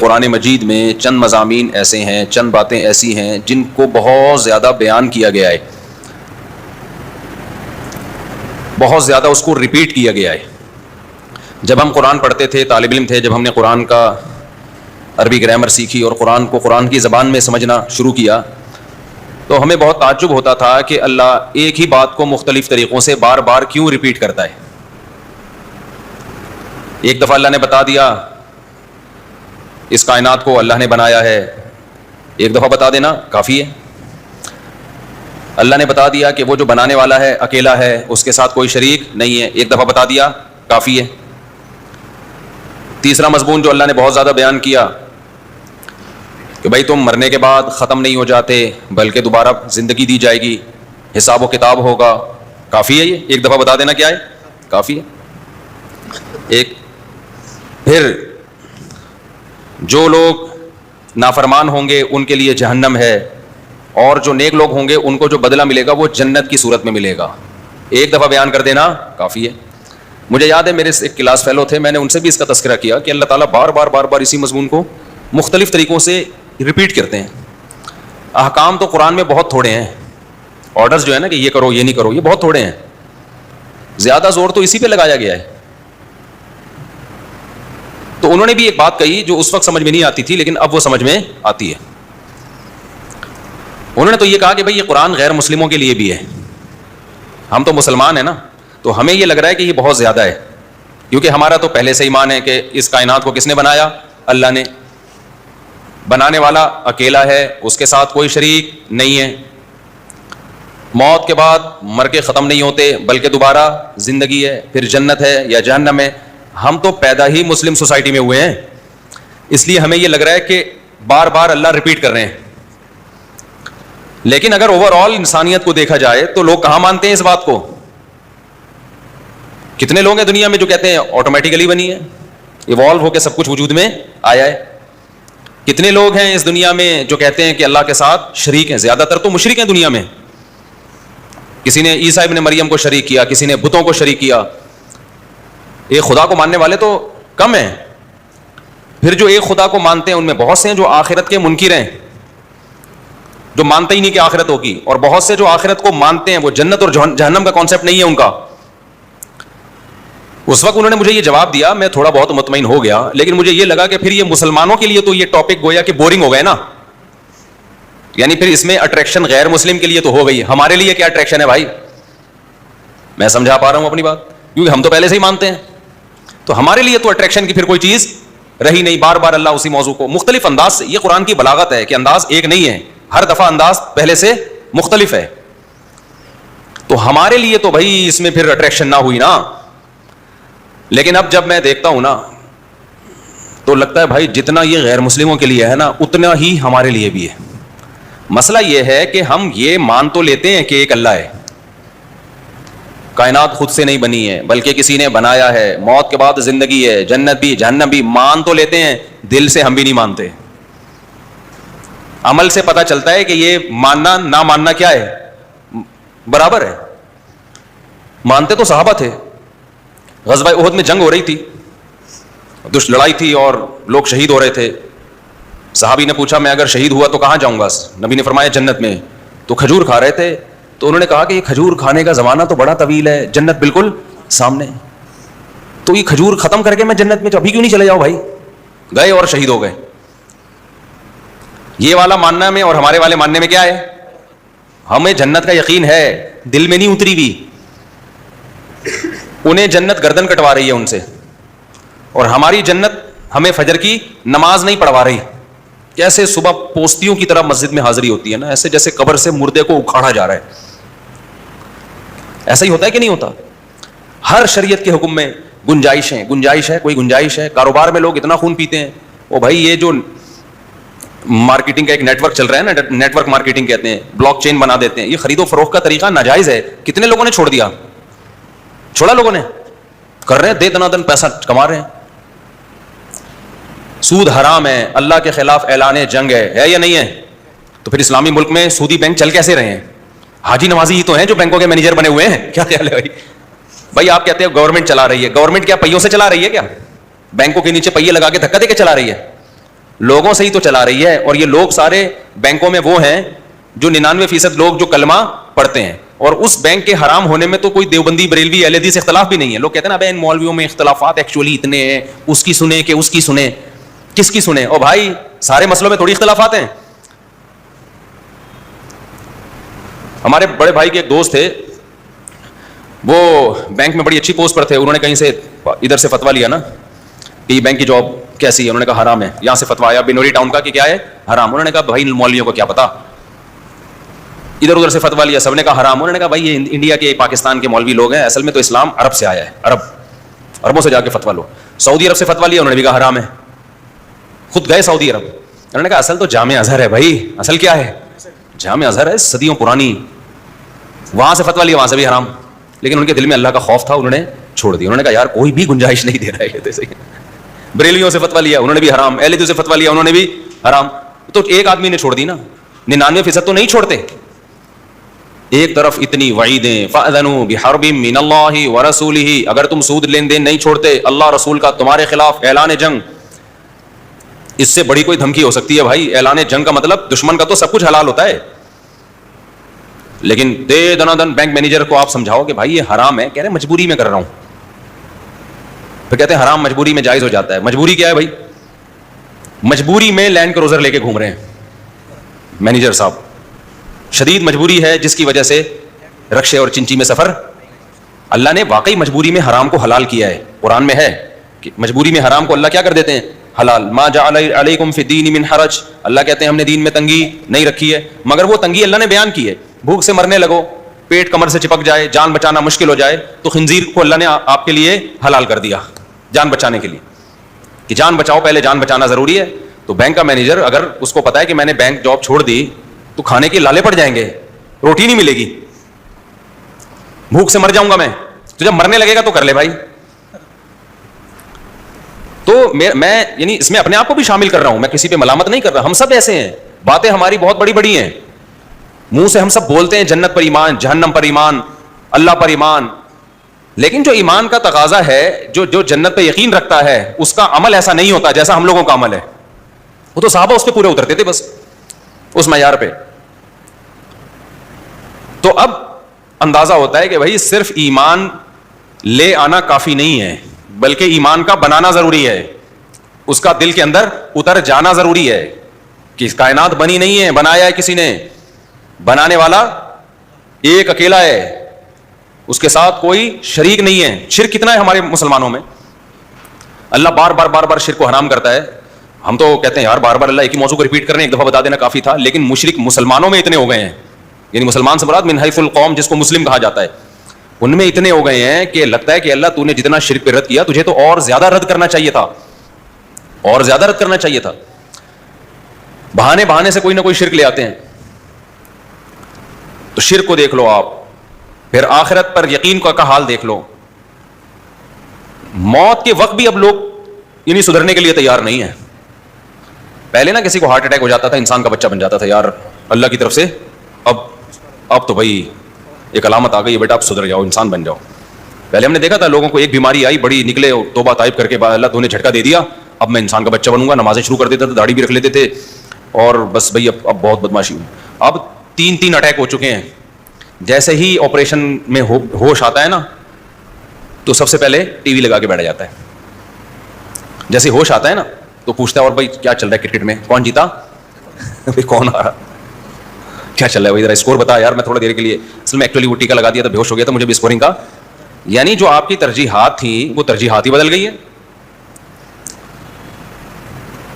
قرآن مجید میں چند مضامین ایسے ہیں، چند باتیں ایسی ہیں جن کو بہت زیادہ بیان کیا گیا ہے، بہت زیادہ اس کو ریپیٹ کیا گیا ہے. جب ہم قرآن پڑھتے تھے، طالب علم تھے، جب ہم نے قرآن کا عربی گرامر سیکھی اور قرآن کو قرآن کی زبان میں سمجھنا شروع کیا، تو ہمیں بہت تعجب ہوتا تھا کہ اللہ ایک ہی بات کو مختلف طریقوں سے بار بار کیوں ریپیٹ کرتا ہے. ایک دفعہ اللہ نے بتا دیا اس کائنات کو اللہ نے بنایا ہے، ایک دفعہ بتا دینا کافی ہے. اللہ نے بتا دیا کہ وہ جو بنانے والا ہے اکیلا ہے، اس کے ساتھ کوئی شریک نہیں ہے، ایک دفعہ بتا دیا کافی ہے. تیسرا مضمون جو اللہ نے بہت زیادہ بیان کیا کہ بھائی تم مرنے کے بعد ختم نہیں ہو جاتے بلکہ دوبارہ زندگی دی جائے گی، حساب و کتاب ہوگا، کافی ہے. یہ ایک دفعہ بتا دینا کیا ہے، کافی ہے. ایک پھر جو لوگ نافرمان ہوں گے ان کے لیے جہنم ہے، اور جو نیک لوگ ہوں گے ان کو جو بدلہ ملے گا وہ جنت کی صورت میں ملے گا. ایک دفعہ بیان کر دینا کافی ہے. مجھے یاد ہے میرے ایک کلاس فیلو تھے، میں نے ان سے بھی اس کا تذکرہ کیا کہ اللہ تعالیٰ بار بار اسی مضمون کو مختلف طریقوں سے ریپیٹ کرتے ہیں. احکام تو قرآن میں بہت تھوڑے ہیں، آرڈرز جو ہے نا کہ یہ کرو یہ نہیں کرو، یہ بہت تھوڑے ہیں. زیادہ زور تو اسی پہ لگایا گیا ہے. تو انہوں نے بھی ایک بات کہی جو اس وقت سمجھ میں نہیں آتی تھی لیکن اب وہ سمجھ میں آتی ہے. انہوں نے تو یہ کہا کہ بھئی یہ قرآن غیر مسلموں کے لیے بھی ہے. ہم تو مسلمان ہیں نا، تو ہمیں یہ لگ رہا ہے کہ یہ بہت زیادہ ہے، کیونکہ ہمارا تو پہلے سے ایمان ہے کہ اس کائنات کو کس نے بنایا؟ اللہ نے. بنانے والا اکیلا ہے، اس کے ساتھ کوئی شریک نہیں ہے. موت کے بعد مر کے ختم نہیں ہوتے بلکہ دوبارہ زندگی ہے، پھر جنت ہے یا جہنم ہے. ہم تو پیدا ہی مسلم سوسائٹی میں ہوئے ہیں، اس لیے ہمیں یہ لگ رہا ہے کہ بار بار اللہ ریپیٹ کر رہے ہیں. لیکن اگر اوور آل انسانیت کو دیکھا جائے تو لوگ کہاں مانتے ہیں اس بات کو؟ کتنے لوگ ہیں دنیا میں جو کہتے ہیں آٹومیٹیکلی بنی ہے، ایوالو ہو کے سب کچھ وجود میں آیا ہے؟ کتنے لوگ ہیں اس دنیا میں جو کہتے ہیں کہ اللہ کے ساتھ شریک ہیں؟ زیادہ تر تو مشرک ہیں دنیا میں. کسی نے عیسیٰ ابن مریم کو شریک کیا، کسی نے بتوں کو شریک کیا. ایک خدا کو ماننے والے تو کم ہیں. پھر جو ایک خدا کو مانتے ہیں ان میں بہت سے ہیں جو آخرت کے منکر ہیں، جو مانتے ہی نہیں کہ آخرت ہوگی، اور بہت سے جو آخرت کو مانتے ہیں وہ جنت اور جہنم کا کانسیپٹ نہیں ہے ان کا. اس وقت انہوں نے مجھے یہ جواب دیا، میں تھوڑا بہت مطمئن ہو گیا، لیکن مجھے یہ لگا کہ پھر یہ مسلمانوں کے لیے تو یہ ٹاپک گویا کہ بورنگ ہو گئے نا. یعنی پھر اس میں اٹریکشن غیر مسلم کے لیے تو ہو گئی، ہمارے لیے کیا اٹریکشن ہے بھائی؟ میں سمجھا پا رہا ہوں اپنی بات؟ کیونکہ ہم تو پہلے سے ہی مانتے ہیں، تو ہمارے لیے تو اٹریکشن کی پھر کوئی چیز رہی نہیں. بار بار اللہ اسی موضوع کو مختلف انداز سے، یہ قرآن کی بلاغت ہے کہ انداز ایک نہیں ہے، ہر دفعہ انداز پہلے سے مختلف ہے. تو ہمارے لیے تو بھائی اس میں پھر اٹریکشن نہ ہوئی نا. لیکن اب جب میں دیکھتا ہوں نا تو لگتا ہے بھائی جتنا یہ غیر مسلموں کے لیے ہے نا اتنا ہی ہمارے لیے بھی ہے. مسئلہ یہ ہے کہ ہم یہ مان تو لیتے ہیں کہ ایک اللہ ہے، کائنات خود سے نہیں بنی ہے بلکہ کسی نے بنایا ہے، موت کے بعد زندگی ہے، جنت بھی جہنم بھی، مان تو لیتے ہیں، دل سے ہم بھی نہیں مانتے. عمل سے پتہ چلتا ہے کہ یہ ماننا نہ ماننا کیا ہے، برابر ہے. مانتے تو صحابہ تھے، غزوہ احد میں جنگ ہو رہی تھی، لڑائی تھی اور لوگ شہید ہو رہے تھے. صحابی نے پوچھا میں اگر شہید ہوا تو کہاں جاؤں گا؟ نبی نے فرمایا جنت میں. تو کھجور کھا رہے تھے، تو انہوں نے کہا کہ یہ کھجور کھانے کا زمانہ تو بڑا طویل ہے، جنت بالکل سامنے. تو یہ کھجور ختم کر کے میں جنت میں ابھی کیوں نہیں چلے جاؤ بھائی؟ گئے اور شہید ہو گئے. یہ والا ماننا میں اور ہمارے والے ماننے میں کیا ہے؟ ہمیں جنت کا یقین ہے، دل میں نہیں اتری بھی. انہیں جنت گردن کٹوا رہی ہے ان سے، اور ہماری جنت ہمیں فجر کی نماز نہیں پڑھوا رہی. کیسے صبح پوستیوں کی طرح مسجد میں حاضری ہوتی ہے نا، ایسے جیسے قبر سے مردے کو اکھاڑا جا رہا ہے. ایسا ہی ہوتا ہے کہ نہیں ہوتا؟ ہر شریعت کے حکم میں گنجائش ہے، کوئی گنجائش ہے. کاروبار میں لوگ اتنا خون پیتے ہیں، وہ بھائی یہ جو مارکیٹنگ کا ایک نیٹ ورک چل رہا ہے نا، نیٹ ورک مارکیٹنگ کہتے ہیں، بلاک چین بنا دیتے ہیں. یہ خرید و فروخت کا طریقہ ناجائز ہے. کتنے لوگوں نے چھوڑ دیا؟ چھوڑا لوگوں نے، کر رہے ہیں، دے دنا دن پیسہ کما رہے ہیں. سود حرام ہے، اللہ کے خلاف اعلان جنگ ہے یا نہیں ہے؟ تو پھر اسلامی ملک میں سودی بینک چل کیسے رہے ہیں؟ حاجی نوازی ہی تو ہیں جو بینکوں کے مینیجر بنے ہوئے ہیں. کیا خیال ہے بھائی؟ بھائی آپ کہتے ہیں گورنمنٹ چلا رہی ہے، گورنمنٹ کیا پہیوں سے چلا رہی ہے؟ کیا بینکوں کے نیچے پہیے لگا کے دھکا دے کے چلا رہی ہے؟ لوگوں سے ہی تو چلا رہی ہے. اور یہ لوگ سارے بینکوں میں وہ ہیں جو 99% لوگ جو کلمہ پڑھتے ہیں, اور اس بینک کے حرام ہونے میں تو کوئی دیوبندی بریلوی اہل حدیث اختلاف بھی نہیں ہے. لوگ کہتے ہیں نا ابے ان مولویوں میں اختلافات ایکچولی اتنے ہیں, اس کی سنیں کہ اس کی سنیں, کس کی سنیں؟ او بھائی سارے مسئلوں میں تھوڑی اختلافات ہیں. ہمارے بڑے بھائی کے ایک دوست تھے, وہ بینک میں بڑی اچھی پوسٹ پر تھے. انہوں نے کہیں سے ادھر سے فتوا لیا نا کہ یہ بینک کی جاب کیسی ہے, انہوں نے کہا حرام ہے. یہاں سے فتوا آیا بنوری ٹاؤن کا کہ کیا ہے, حرام. انہوں نے کہا بھائی مولویوں کو کیا پتا. ادھر ادھر سے فتوا لیا, سب نے کہا حرام. انہوں نے کہا بھائی یہ انڈیا کے پاکستان کے مولوی لوگ ہیں, اصل میں تو اسلام عرب سے آیا ہے, عربوں سے جا کے فتوا لو. سعودی عرب سے فتوا لیا, انہوں نے بھی کہا حرام ہے. خود گئے سعودی عرب, انہوں نے کہا اصل تو جامع ازہر ہے بھائی, اصل کیا ہے, جامع ازہر ہے, صدیوں پرانی. وہاں سے فتوا لیا, وہاں سے بھی حرام. لیکن ان کے دل میں اللہ کا خوف تھا, انہوں نے چھوڑ دیا. انہوں نے کہا یار کوئی بھی گنجائش نہیں دے رہا ہے جیسے. بریلیوں سے فتوا لیا, انہوں نے بھی حرام. اہل حدیث سے فتوا لیا, انہوں نے بھی حرام. تو ایک آدمی نے چھوڑ دی نا, 99% تو نہیں چھوڑتے. ایک طرف اتنی وعیدیں, فَأَذَنُوا بِحَرْبٍ مِّنَ اللَّهِ وَرَسُولِهِ, اگر تم سود لین دین نہیں چھوڑتے, اللہ رسول کا تمہارے خلاف اعلان جنگ. اس سے بڑی کوئی دھمکی ہو سکتی ہے بھائی؟ اعلان جنگ کا مطلب دشمن کا تو سب کچھ حلال ہوتا ہے. لیکن دے دنا دن بینک مینیجر کو آپ سمجھاؤ کہ بھائی یہ حرام ہے, کہہ رہے مجبوری میں کر رہا ہوں. پھر کہتے ہیں حرام مجبوری میں جائز ہو جاتا ہے. مجبوری کیا ہے بھائی؟ مجبوری میں لینڈ کروزر لے کے گھوم رہے ہیں مینیجر صاحب. شدید مجبوری ہے جس کی وجہ سے رکشے اور چنچی میں سفر. اللہ نے واقعی مجبوری میں حرام کو حلال کیا ہے. قرآن میں ہے کہ مجبوری میں حرام کو اللہ کیا کر دیتے ہیں, حلال. ما جعل علیکم فی الدین من حرج, اللہ کہتے ہیں ہم نے دین میں تنگی نہیں رکھی ہے. مگر وہ تنگی اللہ نے بیان کی ہے. بھوک سے مرنے لگو, پیٹ کمر سے چپک جائے, جان بچانا مشکل ہو جائے, تو خنزیر کو اللہ نے آپ کے لیے حلال کر دیا جان بچانے کے لیے, کہ جان بچاؤ, پہلے جان بچانا ضروری ہے. تو بینک کا مینیجر اگر اس کو پتا ہے کہ میں نے بینک جاب چھوڑ دی تو کھانے کے لالے پڑ جائیں گے, روٹی نہیں ملے گی, بھوک سے مر جاؤں گا میں, تو جب مرنے لگے گا تو کر لے بھائی. تو میں یعنی اس میں اپنے آپ کو بھی شامل کر رہا ہوں, میں کسی پہ ملامت نہیں کر رہا. ہم سب ایسے ہیں, باتیں ہماری بہت بڑی بڑی ہیں, منہ سے ہم سب بولتے ہیں جنت پر ایمان, جہنم پر ایمان, اللہ پر ایمان. لیکن جو ایمان کا تقاضا ہے, جو جنت پہ یقین رکھتا ہے, اس کا عمل ایسا نہیں ہوتا جیسا ہم لوگوں کا عمل ہے. وہ تو صحابہ اس پہ پورے اترتے تھے بس اس معیار پہ. تو اب اندازہ ہوتا ہے کہ بھائی صرف ایمان لے آنا کافی نہیں ہے, بلکہ ایمان کا بنانا ضروری ہے. اس کا دل کے اندر اتر جانا ضروری ہے کہ کائنات بنی نہیں ہے, بنایا ہے کسی نے. بنانے والا ایک اکیلا ہے, اس کے ساتھ کوئی شریک نہیں ہے. شرک کتنا ہے ہمارے مسلمانوں میں, اللہ بار بار بار بار شرک کو حرام کرتا ہے. ہم تو کہتے ہیں یار بار بار اللہ ایک ہی موضوع کو ریپیٹ کرنے, ایک دفعہ بتا دینا کافی تھا. لیکن مشرک مسلمانوں میں اتنے ہو گئے ہیں, یعنی مسلمان سے مراد من حیث القوم جس کو مسلم کہا جاتا ہے, ان میں اتنے ہو گئے ہیں کہ لگتا ہے کہ اللہ تو نے جتنا شرک پہ رد کیا, تجھے تو اور زیادہ رد کرنا چاہیے تھا, اور زیادہ رد کرنا چاہیے تھا. بہانے سے کوئی نہ کوئی شرک لے آتے ہیں. تو شرک کو دیکھ لو آپ, پھر آخرت پر یقین کا حال دیکھ لو. موت کے وقت بھی اب لوگ یعنی سدھرنے کے لیے تیار نہیں ہیں. پہلے نا کسی کو ہارٹ اٹیک ہو جاتا تھا, انسان کا بچہ بن جاتا تھا, یار اللہ کی طرف سے اب تو بھائی ایک علامت آ گئی ہے بیٹا, اب سدھر جاؤ, انسان بن جاؤ. پہلے ہم نے دیکھا تھا لوگوں کو ایک بیماری آئی, بڑی نکلے, توبہ طائب کر کے اللہ تو نے جھٹکا دے دیا, اب میں انسان کا بچہ بنوں گا, نمازیں شروع کر دیتا تھا, داڑھی بھی رکھ لیتے تھے, اور بس بھائی اب بہت بدماشی ہوئی. اب 3 اٹیک ہو چکے ہیں. جیسے ہی آپریشن میں ہوش آتا ہے نا, تو سب سے پہلے ٹی وی لگا کے بیٹھ جاتا ہے. جیسے ہوش آتا ہے نا تو پوچھتا ہے اور بھائی کیا چل رہا ہے کرکٹ میں, کون جیتا, بھائی کون آ رہا, کیا چل رہا ہے بھائی, ذرا اسکور بتا یار. میں تھوڑا دیر کے لیے اصل میں ایکچولی وہ ٹیکا لگا دیا تھا, بے ہوش ہو گیا تھا, مجھے بھی اسکورنگ کا. یعنی جو آپ کی ترجیحات تھیں وہ ترجیحات ہی بدل گئی ہے.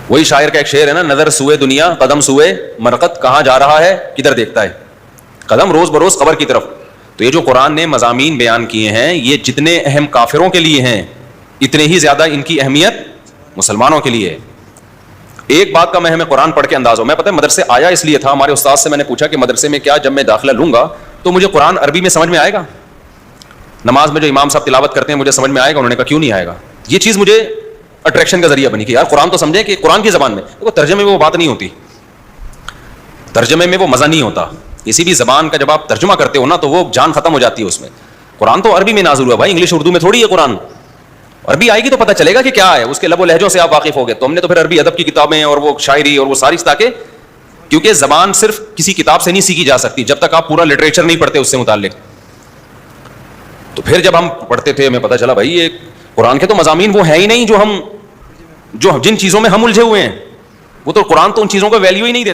وہی شاعر کا ایک شعر ہے نا, نظر سوئے دنیا قدم سوئے مرقد, کہاں جا رہا ہے کدھر دیکھتا ہے, قدم روز بروز قبر کی طرف. تو یہ جو قرآن نے مضامین بیان کیے ہیں, یہ جتنے اہم کافروں کے لیے ہیں, اتنے ہی زیادہ ان کی اہمیت مسلمانوں کے لیے. ایک بات کا میں ہمیں قرآن پڑھ کے انداز ہو, میں پتہ ہے مدرسے آیا اس لیے تھا, ہمارے استاد سے میں نے پوچھا کہ مدرسے میں کیا جب میں داخلہ لوں گا تو مجھے قرآن عربی میں سمجھ میں آئے گا, نماز میں جو امام صاحب تلاوت کرتے ہیں مجھے سمجھ میں آئے گا. انہوں نے کہا کیوں نہیں آئے گا. یہ چیز مجھے اٹریکشن کا ذریعہ بنی کہ یار قرآن تو سمجھیں کہ قرآن کی زبان میں. دیکھو ترجمے میں وہ بات نہیں ہوتی, ترجمے میں وہ مزہ نہیں ہوتا. کسی بھی زبان کا جب آپ ترجمہ کرتے ہو نا تو وہ جان ختم ہو جاتی ہے اس میں. قرآن تو عربی میں نازل ہوا بھائی, انگلش اردو میں تھوڑی ہے قرآن. عربی آئے گی تو پتہ چلے گا کہ کیا ہے, اس کے لب و لہجوں سے آپ واقف ہو گئے. تو ہم نے تو پھر عربی ادب کی کتابیں اور وہ شاعری اور وہ ساری, تاکہ کیونکہ زبان صرف کسی کتاب سے نہیں سیکھی جا سکتی جب تک آپ پورا لٹریچر نہیں پڑھتے اس سے متعلق. تو پھر جب ہم پڑھتے تھے ہمیں پتہ چلا بھائی یہ قرآن کے تو مضامین وہ ہیں ہی نہیں جو جن چیزوں میں ہم الجھے ہوئے ہیں, وہ تو قرآن تو ان چیزوں کا ویلیو ہی نہیں دیتا.